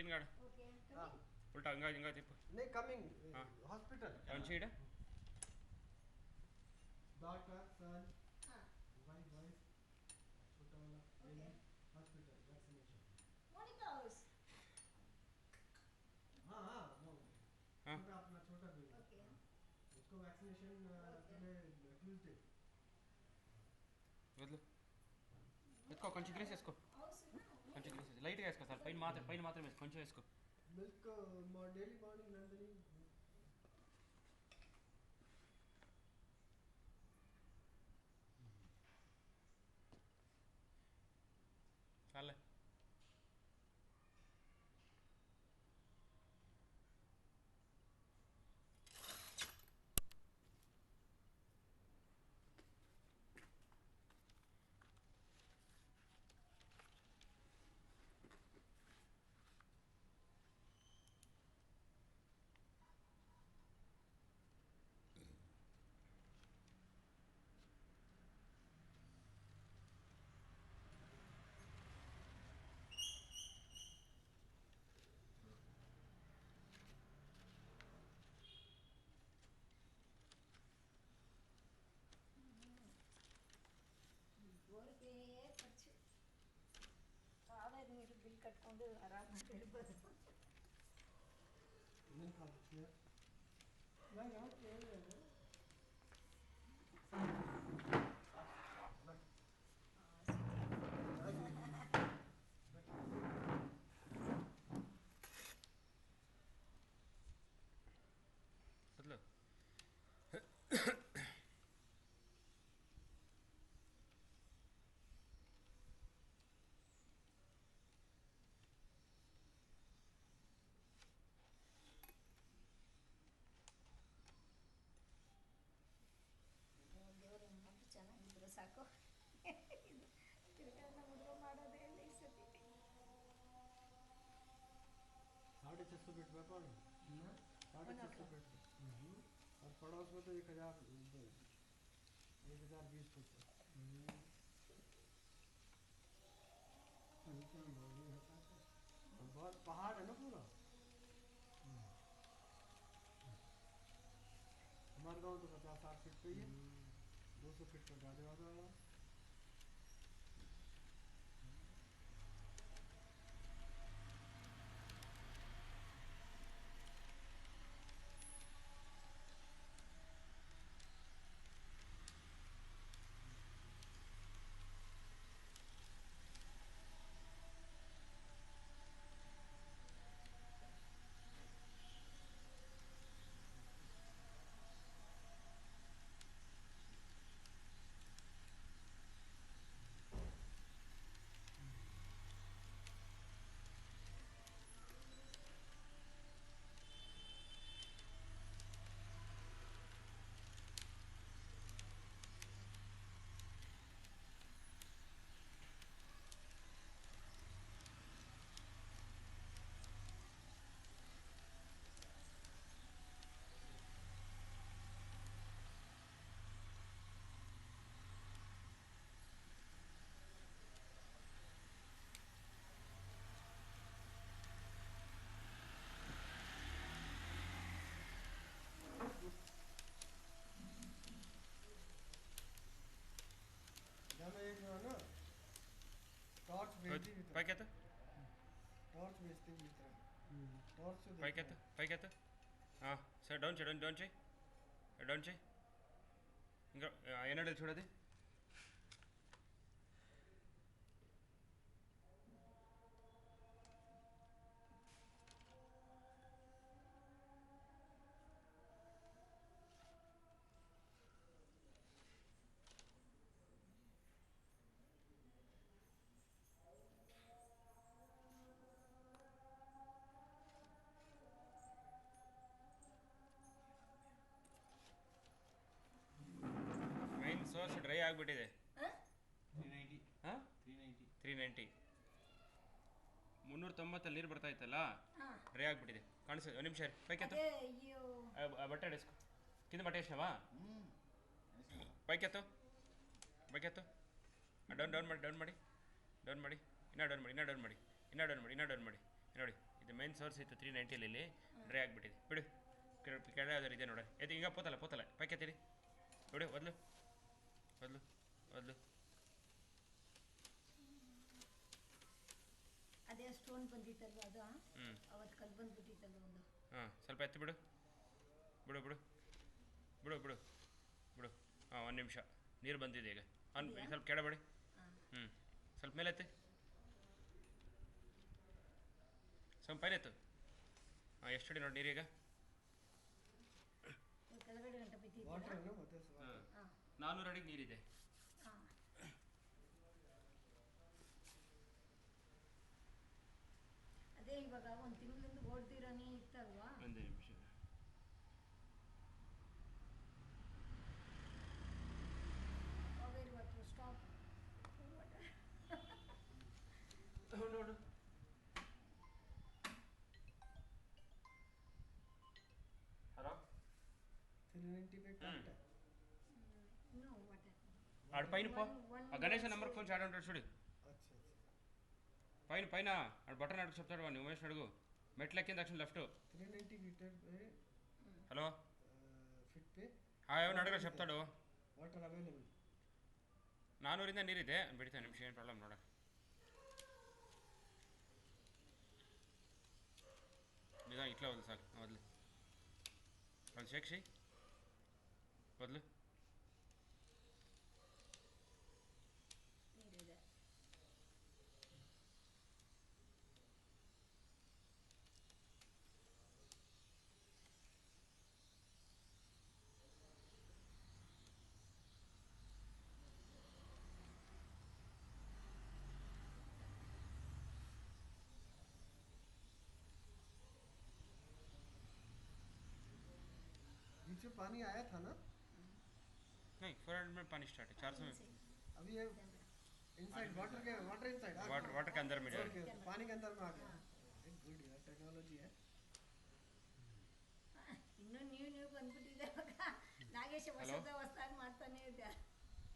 Screen guard उल्टा हंगा हिंगा तिप्पु नहीं coming hospital down side doctor son wife छोटा वाला हॉस्पिटल वैक्सीनेशन मॉनिटर्स हाँ हाँ वो छोटा अपना छोटा बेबी उसको वैक्सीनेशन ट्यूसडे వదలు ఎత్తుకో కొంచెం గ్రీస్ వేసుకో కొంచెం గ్రీస్ లైట్గా వేసుకో సార్ పైన మాత్రం వేసుకో కొంచెం వేసుకో మిల్క్ డైలీ మార్నింగ్ నందిని చాలే ಊರಿಗೆ ಖರ್ಚು ಆದಾಯ ನೀರು ಬಿಲ್ ಕಟ್ಕೊಂಡು ಆರಾಮಾಗಿ ಇರ್ಬೋದು. ಏನು ಕಾಣ್ತೀಯ ನಾನು ಯಾವ ಕೇಳಿದೆ వదలు ದೇವ್ರ ಹೆಣ್ಮಕ್ಳು ಚೆನ್ನಾಗಿದ್ರು ಸಾಕು. ಇದು ತಿರ್ಗಾನ ಮದುವೆ ಮಾಡೋದೇ ಇಲ್ಲ ಈ ಸತಿ. 650 बिट व्यापार 650 बिट और पड़ोस में तो 1020 कुछ बहुत पहाड़ है ना पूरा हमारे गाँव तो 50-60 फीट पे ही है 200 फीट पर जाने वाला मैं एक ना टॉर्च भेजती थी పైకి ఎత్తు टॉर्च भेजती थी टॉर्च से పైకి ఎత్తు సరే డౌన్ చేయి డౌన్ చేయి ఇంకా ఎన్నడూ చూడది ಮೈನ್ ಸೋರ್ಸ್ ಡ್ರೈ ಆಗಿಬಿಟ್ಟಿದೆ 390 390 ನೀರು ಬರ್ತಾ ಇತ್ತಲ್ಲ ಡ್ರೈ ಆಗಿಬಿಟ್ಟಿದೆ ಕಾಣಿಸ್ತದೆ ಒಂದು ನಿಮಿಷ ಪೈಕೆತ್ತು ಬಟ್ಟೆ ಅಡಿಸ್ಕೊ ಕಿಂದ ಬಟ್ಟೆ ಎಷ್ಟವಾ ಪೈಕೆತ್ತು ಡೌನ್ ಮಾಡಿ ಇನ್ನೂ ಡೌನ್ ಮಾಡಿ ನೋಡಿ ಇದು ಮೇನ್ ಸೋರ್ಸ್ ಇತ್ತು 390 ಡ್ರೈ ಆಗಿಬಿಟ್ಟಿದೆ ಬಿಡು. ಕೆಳಗೆ ಯಾವ್ದಾರು ಇದೆ ನೋಡ ಇದು ಈಗ ಪೋತಲ್ಲ ಪೈಕೆ ಎತ್ತೀರಿ ಬಿಡು. ಒದ್ಲು ಅದೇ ಸ್ಟೋನ್ ಬಂದಿತ್ತಲ್ವ ಅದು ಅವತ್ತು ಕಲ್ಲು ಬಂದ್ಬಿಟ್ಟಿತ್ತಲ್ವ ಒಂದು. ಹಾಂ ಸ್ವಲ್ಪ ಎತ್ತಿ ಬಿಡು. ಹಾಂ 1 ನಿಮಿಷ ನೀರು ಬಂದಿದೆ ಈಗ. ಸ್ವಲ್ಪ ಕೆಳಬೇಡಿ. ಸ್ವಲ್ಪ ಮೇಲೆ ಎತ್ತಿ. ಸ್ವಲ್ಪ ಪೈನ ಎತ್ತು. ಹಾಂ ಎಷ್ಟು ಅಡಿ ನೋಡಿ ನೀರೀಗ? ಕೆಳಗಡೆ ಗಂಟೆ ಬಿದ್ದಿದ್ದೀರಾ? ಹಾಂ 400 ಅಡಿಗೆ ನೀರಿದೆ. ಅದೇ ಇವಾಗ ಒಂದು ತಿಂಗಳಿಂದ ಓಡ್ದಿರೋನೇ ಇತ್ತಲ್ವಾ? ಒಂದು ನಿಮಿಷ. Kaveri water stop. ನೋಡು ಹಲೋ 390 पे काट है। नो वाटर ఆడ పైన పో. ఆ గణేష్ నెంబర్ ఫోన్ చాట్ ఉంటాడు చూడు. పైన ఆడ బటన్ అడుగు చెప్తాడు వాడిని. ఉమేష్ అడుగు. మెట్లు ఎక్కిన తక్షణ లెఫ్ట్ 390 मीटर पे హలో ಫಿಟ್ पे ఏమన్నా అడగ చెప్తాడు. ವಾಟರ್ ಅವೈಲೇಬಲ್ 400 ನೀರಿದೆ ಬಿಡ್ತಾನೆ. ನಿಮಿಷ ಏನು ಪ್ರಾಬ್ಲಮ್ ನೋಡ. ನಿಜ ಇಟ್లా వదిలి సార్ వదిలి వాళ్ళు శేక్షి వదిలి. ನೀರಿದೆ. बीच में पानी आया था ना? नहीं 400 में पानी स्टार्ट है. 400 में अभी ये इनसाइड वाटर इनसाइड वाटर के अंदर में जा ओके पानी के अंदर में आ गया. गुड यार टेक्नोलॉजी है. ಇನ್ನೂ ನೀವು ಬಂದ್ಬಿಟ್ಟಿದೆ. ನಾಗೇಶ ವರ್ಷದ ಹೊಸದಾಗಿ ಮಾಡ್ತಾನೆ ಇದೆ.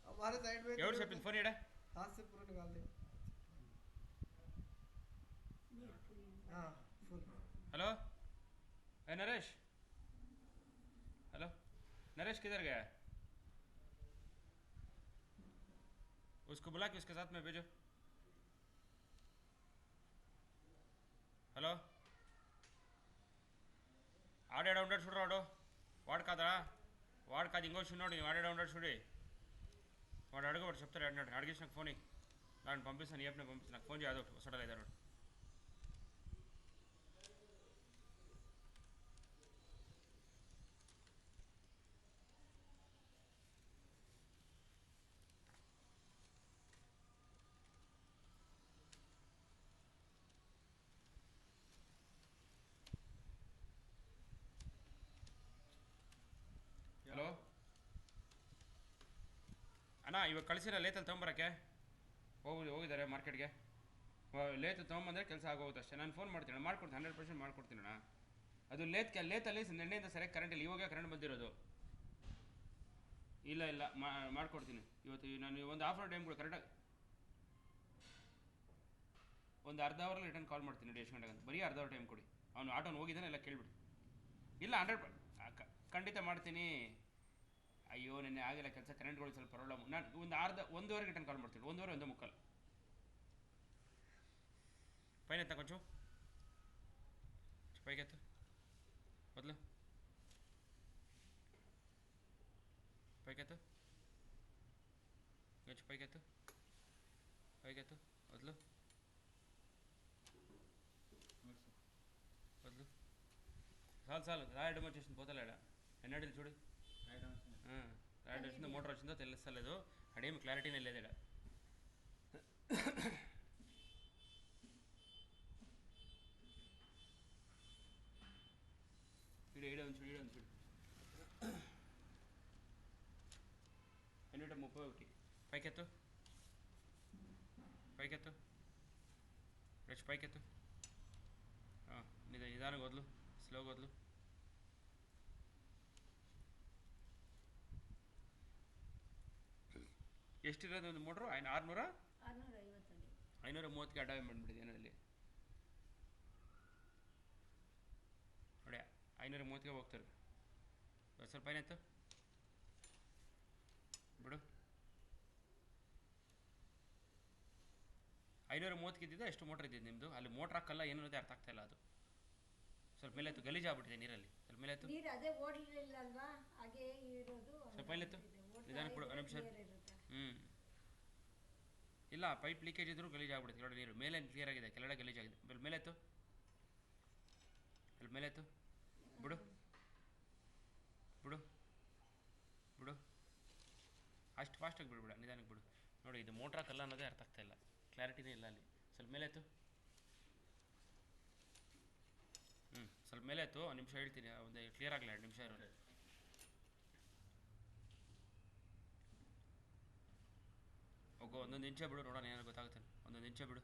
हमारे साइड में ఎవరు చెప్పింది ఫోన్ ఇడ? हाथ से पूरा निकाल दे. ನೀರು ಫುಲ್. हाँ फुल. हेलो ए नरेश. हेलो नरेश किधर गया? उसको बुला के उसके साथ में भेजो. हेलो ఆడే ఉండడు చూడరాడు. వాడు కాదా ఇంకో చిన్నోడు. ఆడే ఉండడు చూడి. వాడు అడుగు చెప్తాడు. అడినాడు అడిగేసి నాకు ఫోన్ దాన్ని పంపిస్తాను. ఏపీ పంపిస్తాను. నాకు ఫోన్ చేయదు వస్తాడా లేదా. ಹಲೋ ಅಣ್ಣ ಇವಾಗ ಕಳಿಸಿರ ಲೇತಲ್ಲಿ ತೊಗೊಂಬರಕ್ಕೆ ಹೋಗಿದ್ದಾರೆ ಮಾರ್ಕೆಟ್ಗೆ. ಲೇತ್ ತೊಗೊಂಬಂದರೆ ಕೆಲಸ ಆಗೋಗುತ್ತೆ ಅಷ್ಟೇ. ನಾನು ಫೋನ್ ಮಾಡ್ತೀನಿ ಅಣ್ಣ. ಮಾಡ್ಕೊಡ್ತೀನಿ 100% ಮಾಡ್ಕೊಡ್ತೀನಿ ಅಣ್ಣ. ಅದು ಲೇತಲ್ಲಿ ನೆನ್ನೆಯಿಂದ ಸರಿಯಾಗಿ ಕರೆಂಟ್ ಇಲ್ಲ. ಇವಾಗ ಕರೆಂಟ್ ಬಂದಿರೋದು. ಇಲ್ಲ ಮಾಡ್ಕೊಡ್ತೀನಿ ಇವತ್ತು. ನಾನು ಒಂದು ಹಾಫ್ ಅವರ್ ಟೈಮ್ ಕೊಡಿ ಕರೆಕ್ಟಾಗಿ. ಒಂದು ಅರ್ಧ ಅವರಲ್ಲಿ ರಿಟರ್ನ್ ಕಾಲ್ ಮಾಡ್ತೀನಿ ನೋಡಿ ಎಷ್ಟು ಗಂಟೆಗೆ ಅಂತ. ಬರೀ ಅರ್ಧ ಅವರ್ ಟೈಮ್ ಕೊಡಿ. ಅವನು ಆಟೋನ ಹೋಗಿದ್ದಾನೆ ಎಲ್ಲ ಕೇಳಿಬಿಡಿ. ಇಲ್ಲ 100 ಖಂಡಿತ ಮಾಡ್ತೀನಿ. ಅಯ್ಯೋ ನೆನ್ನೆ ಆಗಿಲ್ಲ ಕೆಲಸ. ಕರೆಂಟ್ಗಳು ಸ್ವಲ್ಪ ಪ್ರಾಬ್ಲಮ್. ನಾನು ಒಂದೂವರೆಗೆ ರಿಟರ್ನ್ ಕಾಲ್ ಮಾಡ್ತೀನಿ. 1:30 ಪೈನ ಎತ್ತ ಕೊಂಚು ಪೈಗೆತ್ತು ಮೊದಲು ಪೈಗೆತ್ತು ಕೊಂಚು ಪೈಗೆತ್ತು ಮೊದಲು చాలు రాయడం వచ్చేసింది. పోతలేడా ఎన్నడీలు చూడు. రాయడం వచ్చిందో మోటార్ వచ్చిందో తెలుస్తలేదు. అడేమి క్లారిటీనే లేదు ఇక్కడ. ఈడ ఉంది చూడు. ఎన్నిట 31 పైకెత్తు పైకెత్తు. నిదానంగా వదులు. ಸ್ಲೋಗಿ ವದಲು. ಎಷ್ಟಿರೋದು ಒಂದು ಮೋಟ್ರು? 650 530ಗೆ ಅಡ್ಡ ಬಂದ್ಬಿಟ್ಟಿದೆ ಏನಲ್ಲಿ. 530ಗೆ ಹೋಗ್ತಾರೆ. ಸ್ವಲ್ಪ ಏನಾಯ್ತು ಬಿಡು. 530 ಇದ್ದಿದ್ದು ಎಷ್ಟು ಮೋಟ್ರ್ ಇದ್ದಿದ್ದು ನಿಮ್ಮದು? ಅಲ್ಲಿ ಮೋಟ್ರ್ ಹಾಕಲ್ಲ ಏನು ಅನ್ನೋದೇ ಅರ್ಥ ಆಗ್ತಾಯಿಲ್ಲ. ಅದು ಸ್ವಲ್ಪ ಮೇಲೆ ಎತ್ತು, ಗಲೀಜಾಗ್ಬಿಟ್ಟಿದೆ ನೀರಲ್ಲಿ. ಸ್ವಲ್ಪ ಮೇಲೆ ಎತ್ತು, ನೀರು ಅದೇ ಓಡಲಿಲ್ಲ ಅಲ್ವಾ, ಹಾಗೆ ಇರೋದು. ಸ್ವಲ್ಪ ಮೇಲೆ ಎತ್ತು, ನಿಧಾನಕ್ಕೆ ಬಿಡು, ಒಂದು ನಿಮಿಷ. ಇಲ್ಲ, ಪೈಪ್ ಲೀಕೇಜ್ ಇದ್ರೂ ಗಲೀಜಾಗ್ಬಿಡುತ್ತೆ ನೋಡಿ ನೀರು. ಮೇಲೆ ಕ್ಲಿಯರ್ ಆಗಿದೆ, ಕೆಳಗಡೆ ಗಲೀಜಾಗಿದೆ. ಮೇಲೆ ಎತ್ತು, ಅಲ್ಲಿ ಮೇಲೆ ಎತ್ತು, ಬಿಡು ಬಿಡು ಬಿಡು, ಅಷ್ಟು ಫಾಸ್ಟಾಗಿ ಬಿಡ್ಬಿಡ, ನಿಧಾನಕ್ಕೆ ಬಿಡು. ನೋಡಿ ಇದು ಮೋಟ್ರ್ ಹಾಕಲ್ಲ ಅನ್ನೋದೇ ಅರ್ಥ ಆಗ್ತಾಯಿಲ್ಲ, ಕ್ಲಾರಿಟಿನೇ ಇಲ್ಲ ಅಲ್ಲಿ. ಸ್ವಲ್ಪ ಮೇಲೆ ಎತ್ತು, ಸ್ವಲ್ಪ ಮೇಲೆ ಎತ್ತು. ಒಂದು ನಿಮಿಷ ಹೇಳ್ತೀನಿ, ಒಂದು ಕ್ಲಿಯರ್ ಆಗಲ್ಲ, 2 ನಿಮಿಷ ಇರೋದು. ಹೋಗೋ, ಒಂದೊಂದು ಇಂಚೆ ಬಿಡು, ನೋಡೋಣ ಏನಾದ್ರು ಗೊತ್ತಾಗುತ್ತೆ. ಒಂದೊಂದು ಇಂಚೆ ಬಿಡು,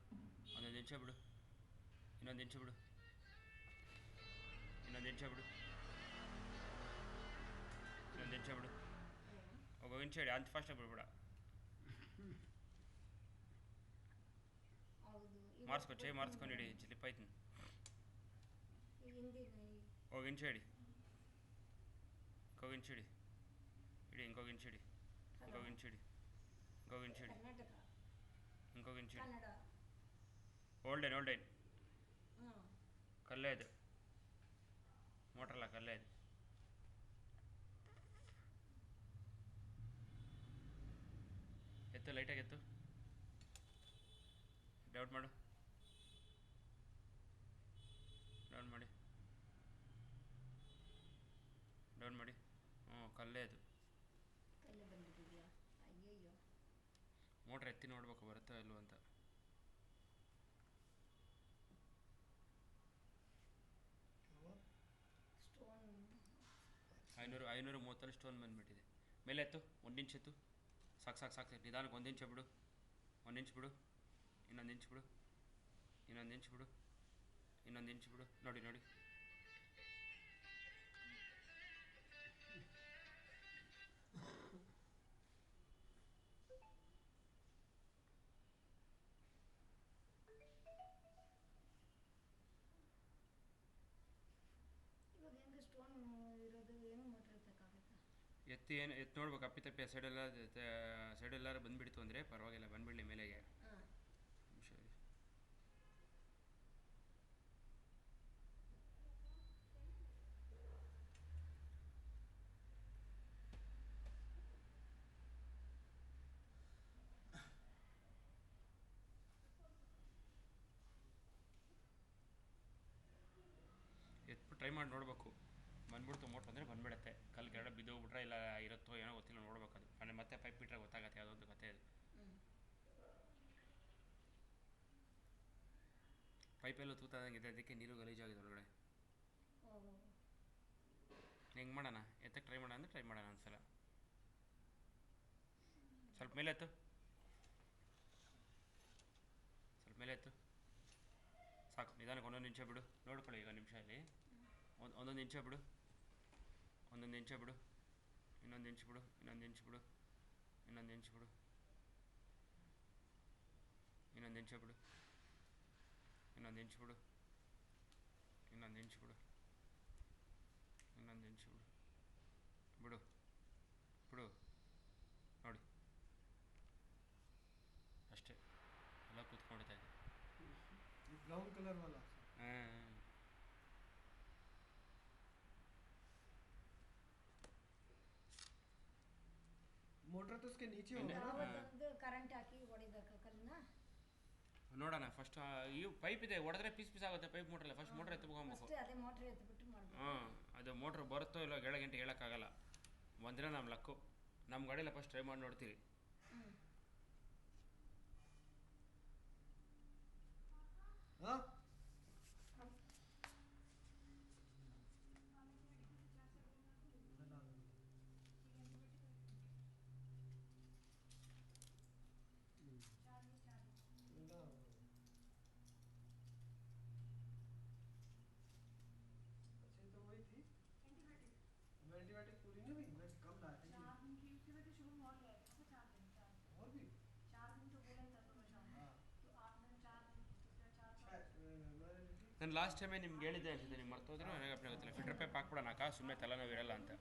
ಒಂದೊಂದು ಇಂಚೆ ಬಿಡು, ಇನ್ನೊಂದು ಇಂಚೆ ಬಿಡು, ಇನ್ನೊಂದು ಇಂಚೆ ಬಿಡು, ಇನ್ನೊಂದು ಇಂಚೆ ಬಿಡು. ಹೋಗೋ, ಇಂಚೆ ಹೇಳಿ, ಅಂತ ಫಾಸ್ಟಾಗಿ ಬಿಡ್ಬೇಡ. ಮಾರ್ಸ್ಕೊ, ಚೈ ಮಾರ್ಸ್ಕೊಂಡು ಇಡಿ, ಸ್ಲಿಪ್ ಆಯ್ತು. ಹೋಗಿ ಇಂಚೆ ಹಿಡಿ, ಹೋಗಿ ಇಂಚೆ ಹಿಡಿ, ಇಡಿ ಹಿಂಗೋಗಿ ಇಂಚೆ ಹಿಡಿ, ಹಿಂಗೋಗಿ ಇಂಚೆ ಹಿಡಿ, ಹಿಂಗೋಗಿ ಇಂಚೆ ಹಿಡಿ, ಹಿಂಗೋಗಿ ಇಂಚೆ ಹಿಡಿ. ಹೋಲ್ಡೇನ್ ಹೋಲ್ಡೇನ್, ಕಲ್ಲೇ ಇದು, ಮೋಟ್ರಲ್ಲ ಕಲ್ಲೇ ಇದು. ಎತ್ತು, ಲೈಟಾಗಿ ಎತ್ತು, ಡೌಟ್ ಮಾಡು, ಡೌನ್ ಮಾಡಿ, ಡೌನ್ ಮಾಡಿ. ಕಲ್ಲೇ ಅದು. ಮೋಟ್ರ್ ಎತ್ತಿ ನೋಡ್ಬೇಕು ಬರುತ್ತಾ ಇಲ್ವ ಅಂತ. 530 ಸ್ಟೋನ್ ಬಂದುಬಿಟ್ಟಿದೆ. ಮೇಲೆ ಎತ್ತು, 1 ಇಂಚ್ ಎತ್ತು, ಸಾಕು ಸಾಕು ಸಾಕು. ನಿಧಾನಕ್ಕೆ 1 ಇಂಚ್ ಬಿಡು, 1 ಇಂಚ್ ಬಿಡು, ಇನ್ನೊಂದು ಇಂಚ್ ಬಿಡು, ಇನ್ನೊಂದು ಇಂಚ್ ಬಿಡು, ಇನ್ನೊಂದು ಇಂಚ್ ಬಿಡು. ನೋಡಿ ನೋಡಿ, ಎತ್ತಿ ಏನು ಎತ್ತು ನೋಡ್ಬೇಕು. ಅಪ್ಪಿತಪ್ಪಿ ಸೈಡೆಲ್ಲಾರು ಬಂದುಬಿಡ್ತು ಅಂದರೆ ಪರವಾಗಿಲ್ಲ, ಬಂದುಬಿಡಲಿ ಮೇಲೆಗೆ. ಸರಿ, ಎತ್ಬಿಟ್ಟು ಟ್ರೈ ಮಾಡಿ ನೋಡಬೇಕು. ಬಂದ್ಬಿಡ್ತು ಮೋಟ್ರ್ ಅಂದರೆ ಬಂದುಬಿಡುತ್ತೆ. ಕಲ್ಲು ಕೆಳಗಡೆ ಬಿದ್ದೋಗ್ಬಿಟ್ರೆ ಇಲ್ಲ ಇರುತ್ತೋ ಏನೋ ಗೊತ್ತಿಲ್ಲ, ನೋಡ್ಬೇಕು. ಅದು ಅಂದರೆ ಮತ್ತೆ ಪೈಪ್ ಬಿಟ್ಟರೆ ಗೊತ್ತಾಗತ್ತೆ ಯಾವುದೊಂದು ಕತೆ. ಅದು ಪೈಪೆಲ್ಲ ತೂತಾದಂಗಿದೆ, ಅದಕ್ಕೆ ನೀರು ಗಲೀಜಾಗಿದೆ ಒಳಗಡೆ. ಹೆಂಗೆ ಮಾಡೋಣ? ಎತ್ತಕ್ಕೆ ಟ್ರೈ ಮಾಡೋಣ ಅಂದರೆ ಟ್ರೈ ಮಾಡೋಣ ಒಂದ್ಸಲ. ಸ್ವಲ್ಪ ಮೇಲೆ ಎತ್ತು, ಸ್ವಲ್ಪ ಮೇಲೆ ಎತ್ತು, ಸಾಕು. ನಿಧಾನಕ್ಕೆ 1 ನಿಮಿಷ ಬಿಡು, ನೋಡ್ಕೊಳ್ಳಿ. ಈಗ 1 ನಿಮಿಷ ಇಲ್ಲಿ ಒಂದೊಂದು ಇಂಚ ಬಿಡು, ಒಂದೊಂದು ಇಂಚ ಬಿಡು, ಇನ್ನೊಂದು ಇಂಚ್ ಬಿಡು, ಇನ್ನೊಂದು ಇಂಚ್ ಬಿಡು, ಇನ್ನೊಂದು ಇಂಚ್ ಬಿಡು, ಇನ್ನೊಂದು ಇಂಚ ಬಿಡು, ಇನ್ನೊಂದು ಇಂಚ್ ಬಿಡು, ಇನ್ನೊಂದು ಇಂಚ್ ಬಿಡು, ಇನ್ನೊಂದು ಇಂಚ್ ಬಿಡು, ಬಿಡು ಬಿಡು. ನೋಡಿ ಅಷ್ಟೇ, ಎಲ್ಲ ಕೂತ್ಕೊಂಡಿದ್ದೆ. ब्राउन कलर वाला मोटर तो उसके नीचे होगा ना. ಕರೆಂಟ್ ಹಾಕಿ ಹೊಡಿಬೇಕಾ ಕಲ್ಲನ್ನ? ನೋಡೋಣ ಫಸ್ಟ್. ಈ ಪೈಪ್ ಇದೆ, ಹೊಡೆದ್ರೆ ಪೀಸ್ ಪೀಸ್ ಆಗುತ್ತೆ ಪೈಪ್. ಮೋಟ್ರಲ್ಲ ಫಸ್ಟ್ ಮೋಟ್ರ್ ಎತ್ಕೊಬೇಕು. ಅದೇ ಮೋಟ್ರ್ ಎತ್ಬಿಟ್ಟು ಮಾಡಬೇಕು. ಅದು ಮೋಟ್ರ್ ಬರುತ್ತೋ ಇಲ್ಲ ಕೆಳಗೆ ಗಂಟೆ ಹೇಳೋಕ್ಕಾಗಲ್ಲ. ಬಂದರೆ ನಮ್ಮ ಲಕ್ಕು. ನಮ್ಮ ಗಾಡಿಯಲ್ಲ ಫಸ್ಟ್ ಟ್ರೈ ಮಾಡಿ ನೋಡ್ತೀವಿ. ಹಾಂ, एंटीबायोटिक पूरी नहीं हुई, मैं कम लाया था। 4 दिन की एंटीबायोटिक शुरू हो गया है, 4 दिन और भी 4 दिन तो बोला ही था तो आपने 4 दिन तो 4 ನಾನು ಲಾಸ್ಟ್ ಟೈಮೇ ನಿಮ್ಗೆ ಹೇಳಿದ್ದೆ ಅನ್ಸುತ್ತೆ. ನೀವು ಮರ್ತೋದ್ರೂ ನನಗೆ ಅಪ್ಲೈ ಗೊತ್ತಿಲ್ಲ. ಫಿಲ್ಟರ್ ಪೈಪ್ ಹಾಕ್ಬಿಡೋಣ ಅಕ್ಕ, ಸುಮ್ಮನೆ ತಲೆನೋವು ಇರಲ್ಲ ಅಂತ.